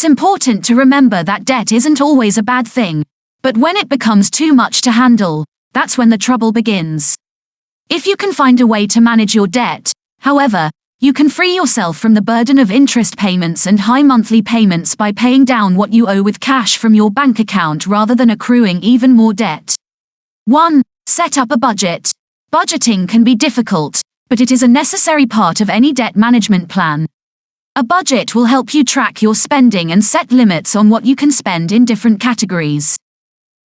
important to remember that debt isn't always a bad thing, but when it becomes too much to handle, that's when the trouble begins. If you can find a way to manage your debt, however, you can free yourself from the burden of interest payments and high monthly payments by paying down what you owe with cash from your bank account rather than accruing even more debt. 1. Set up a budget. Budgeting can be difficult, but it is a necessary part of any debt management plan. A budget will help you track your spending and set limits on what you can spend in different categories.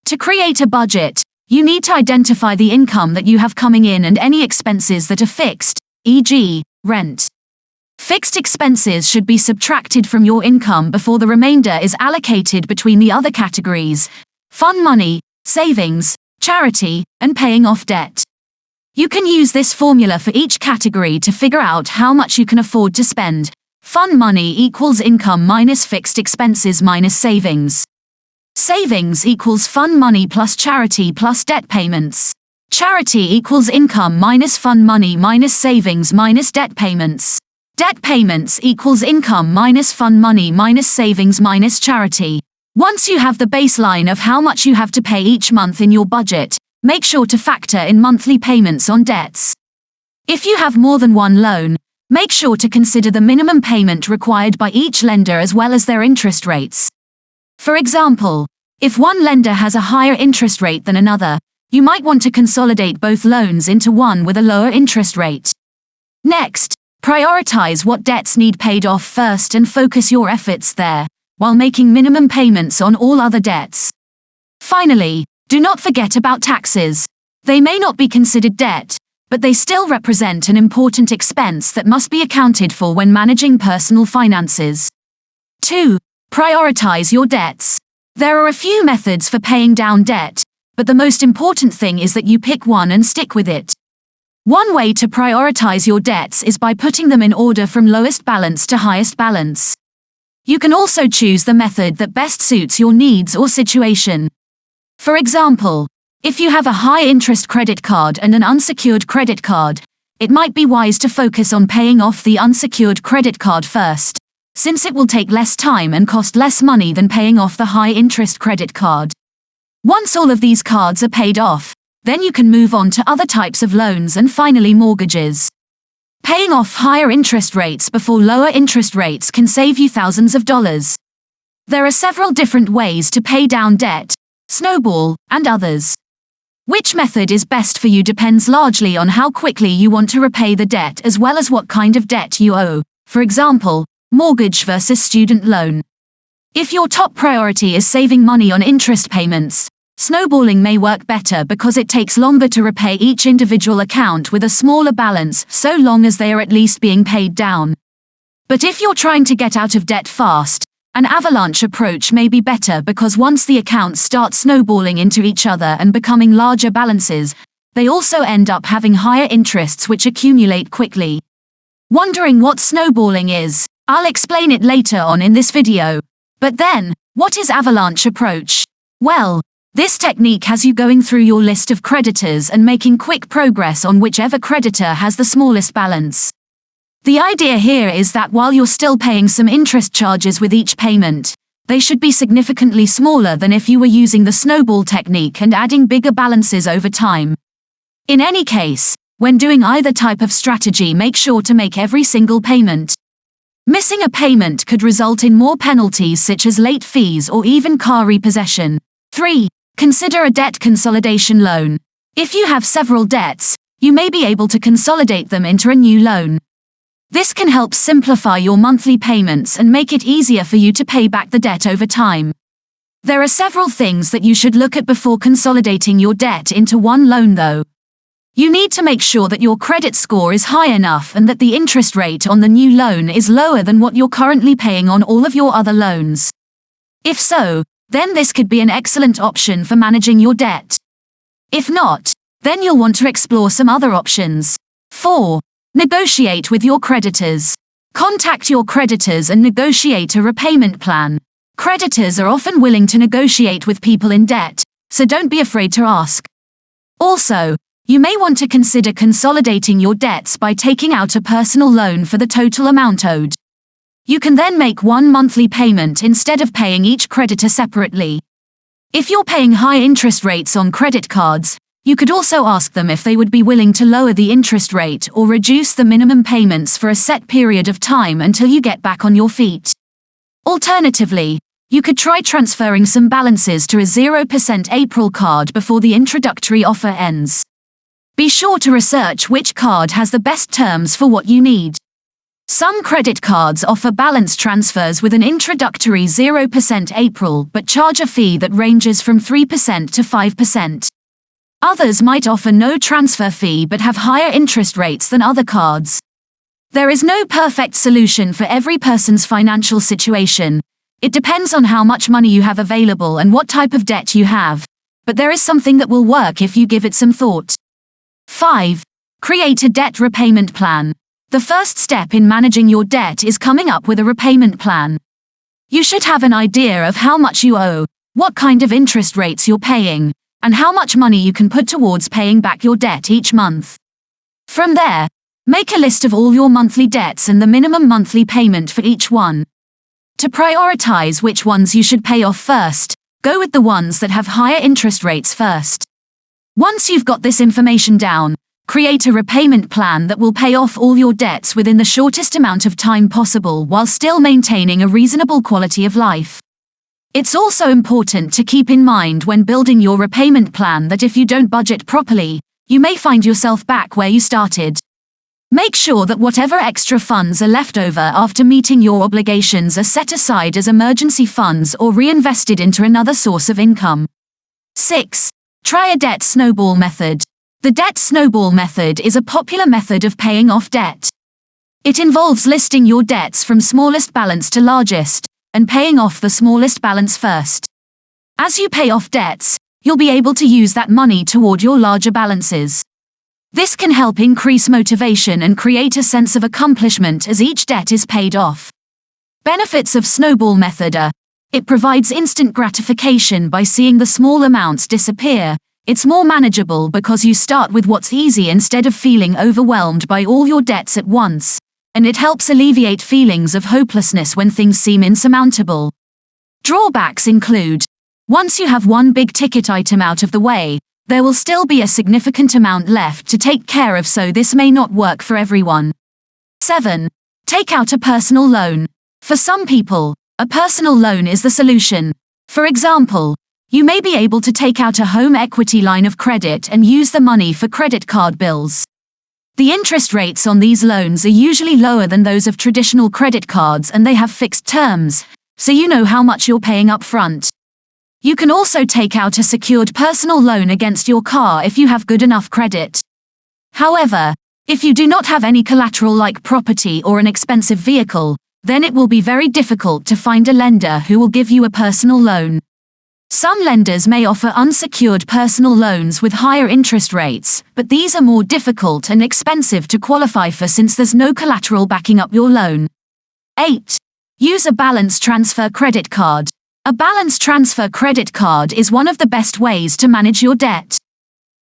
To create a budget, you need to identify the income that you have coming in and any expenses that are fixed, e.g., rent. Fixed expenses should be subtracted from your income before the remainder is allocated between the other categories: fun money, savings, charity, and paying off debt. You can use this formula for each category to figure out how much you can afford to spend. Fun money equals income minus fixed expenses minus savings. Savings equals fun money plus charity plus debt payments. Charity equals income minus fun money minus savings minus debt payments. Debt payments equals income minus fun money minus savings minus charity. Once you have the baseline of how much you have to pay each month in your budget, make sure to factor in monthly payments on debts. If you have more than one loan, make sure to consider the minimum payment required by each lender as well as their interest rates. For example, if one lender has a higher interest rate than another, you might want to consolidate both loans into one with a lower interest rate. Next, prioritize what debts need paid off first and focus your efforts there, while making minimum payments on all other debts. Finally, do not forget about taxes. They may not be considered debt, but they still represent an important expense that must be accounted for when managing personal finances. 2. Prioritize your debts. There are a few methods for paying down debt, but the most important thing is that you pick one and stick with it. One way to prioritize your debts is by putting them in order from lowest balance to highest balance. You can also choose the method that best suits your needs or situation. For example, if you have a high-interest credit card and an unsecured credit card, it might be wise to focus on paying off the unsecured credit card first, since it will take less time and cost less money than paying off the high-interest credit card. Once all of these cards are paid off, then you can move on to other types of loans and finally mortgages. Paying off higher interest rates before lower interest rates can save you thousands of dollars. There are several different ways to pay down debt, Snowball, and others. Which method is best for you depends largely on how quickly you want to repay the debt as well as what kind of debt you owe, for example, mortgage versus student loan. If your top priority is saving money on interest payments, snowballing may work better because it takes longer to repay each individual account with a smaller balance so long as they are at least being paid down. But if you're trying to get out of debt fast, an avalanche approach may be better because once the accounts start snowballing into each other and becoming larger balances, they also end up having higher interests which accumulate quickly. Wondering what snowballing is? I'll explain it later on in this video. But then, what is avalanche approach? Well, this technique has you going through your list of creditors and making quick progress on whichever creditor has the smallest balance. The idea here is that while you're still paying some interest charges with each payment, they should be significantly smaller than if you were using the snowball technique and adding bigger balances over time. In any case, when doing either type of strategy, make sure to make every single payment. Missing a payment could result in more penalties such as late fees or even car repossession. 3. Consider a debt consolidation loan. If you have several debts, you may be able to consolidate them into a new loan. This can help simplify your monthly payments and make it easier for you to pay back the debt over time. There are several things that you should look at before consolidating your debt into one loan though. You need to make sure that your credit score is high enough and that the interest rate on the new loan is lower than what you're currently paying on all of your other loans. If so, then this could be an excellent option for managing your debt. If not, then you'll want to explore some other options. 4. Negotiate with your creditors. Contact your creditors and negotiate a repayment plan. Creditors are often willing to negotiate with people in debt, so don't be afraid to ask. Also, you may want to consider consolidating your debts by taking out a personal loan for the total amount owed. You can then make one monthly payment instead of paying each creditor separately. If you're paying high interest rates on credit cards, you could also ask them if they would be willing to lower the interest rate or reduce the minimum payments for a set period of time until you get back on your feet. Alternatively, you could try transferring some balances to a 0% April card before the introductory offer ends. Be sure to research which card has the best terms for what you need. Some credit cards offer balance transfers with an introductory 0% April but charge a fee that ranges from 3% to 5%. Others might offer no transfer fee but have higher interest rates than other cards. There is no perfect solution for every person's financial situation. It depends on how much money you have available and what type of debt you have, but there is something that will work if you give it some thought. 5. Create a debt repayment plan. The first step in managing your debt is coming up with a repayment plan. You should have an idea of how much you owe, what kind of interest rates you're paying, and how much money you can put towards paying back your debt each month. From there, make a list of all your monthly debts and the minimum monthly payment for each one. To prioritize which ones you should pay off first, go with the ones that have higher interest rates first. Once you've got this information down, create a repayment plan that will pay off all your debts within the shortest amount of time possible while still maintaining a reasonable quality of life. It's also important to keep in mind when building your repayment plan that if you don't budget properly, you may find yourself back where you started. Make sure that whatever extra funds are left over after meeting your obligations are set aside as emergency funds or reinvested into another source of income. 6. Try a debt snowball method. The debt snowball method is a popular method of paying off debt. It involves listing your debts from smallest balance to largest, and paying off the smallest balance first. As you pay off debts, you'll be able to use that money toward your larger balances. This can help increase motivation and create a sense of accomplishment as each debt is paid off. Benefits of snowball method are: it provides instant gratification by seeing the small amounts disappear. It's more manageable because you start with what's easy instead of feeling overwhelmed by all your debts at once, and it helps alleviate feelings of hopelessness when things seem insurmountable. Drawbacks include: once you have one big ticket item out of the way, there will still be a significant amount left to take care of, so this may not work for everyone. 7. Take out a personal loan. For some people, a personal loan is the solution. For example, you may be able to take out a home equity line of credit and use the money for credit card bills. The interest rates on these loans are usually lower than those of traditional credit cards and they have fixed terms, so you know how much you're paying up front. You can also take out a secured personal loan against your car if you have good enough credit. However, if you do not have any collateral like property or an expensive vehicle, then it will be very difficult to find a lender who will give you a personal loan. Some lenders may offer unsecured personal loans with higher interest rates, but these are more difficult and expensive to qualify for since there's no collateral backing up your loan. 8. Use a balance transfer credit card. A balance transfer credit card is one of the best ways to manage your debt.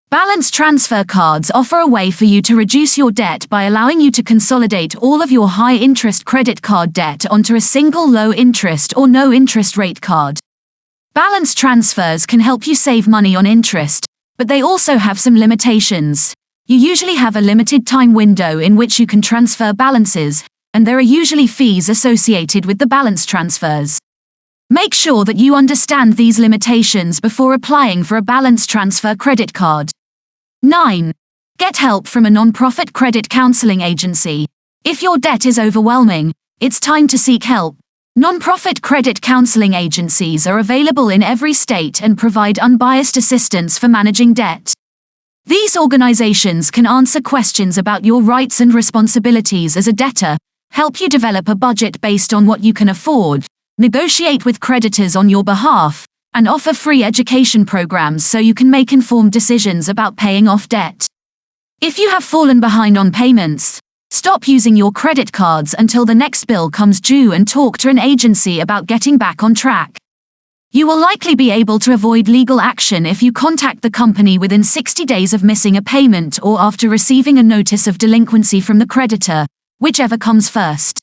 Balance transfer cards offer a way for you to reduce your debt by allowing you to consolidate all of your high-interest credit card debt onto a single low-interest or no-interest rate card. Balance transfers can help you save money on interest, but they also have some limitations. You usually have a limited time window in which you can transfer balances, and there are usually fees associated with the balance transfers. Make sure that you understand these limitations before applying for a balance transfer credit card. 9. Get help from a non-profit credit counseling agency. If your debt is overwhelming, it's time to seek help. Non-profit credit counseling agencies are available in every state and provide unbiased assistance for managing debt. These organizations can answer questions about your rights and responsibilities as a debtor, help you develop a budget based on what you can afford, negotiate with creditors on your behalf, and offer free education programs so you can make informed decisions about paying off debt. If you have fallen behind on payments, stop using your credit cards until the next bill comes due and talk to an agency about getting back on track. You will likely be able to avoid legal action if you contact the company within 60 days of missing a payment or after receiving a notice of delinquency from the creditor, whichever comes first.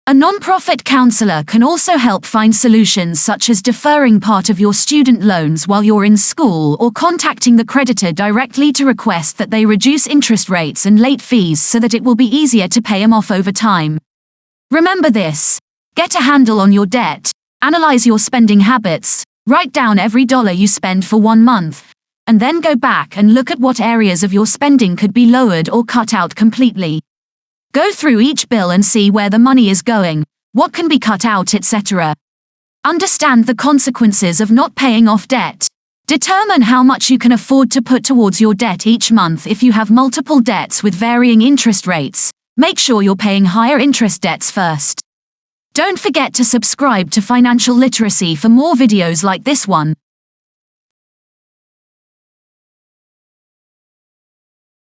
A non-profit counselor can also help find solutions such as deferring part of your student loans while you're in school or contacting the creditor directly to request that they reduce interest rates and late fees so that it will be easier to pay them off over time. Remember this: get a handle on your debt, analyze your spending habits, write down every dollar you spend for 1 month, and then go back and look at what areas of your spending could be lowered or cut out completely. Go through each bill and see where the money is going, what can be cut out, etc. Understand the consequences of not paying off debt. Determine how much you can afford to put towards your debt each month if you have multiple debts with varying interest rates. Make sure you're paying higher interest debts first. Don't forget to subscribe to Financial Literacy for more videos like this one.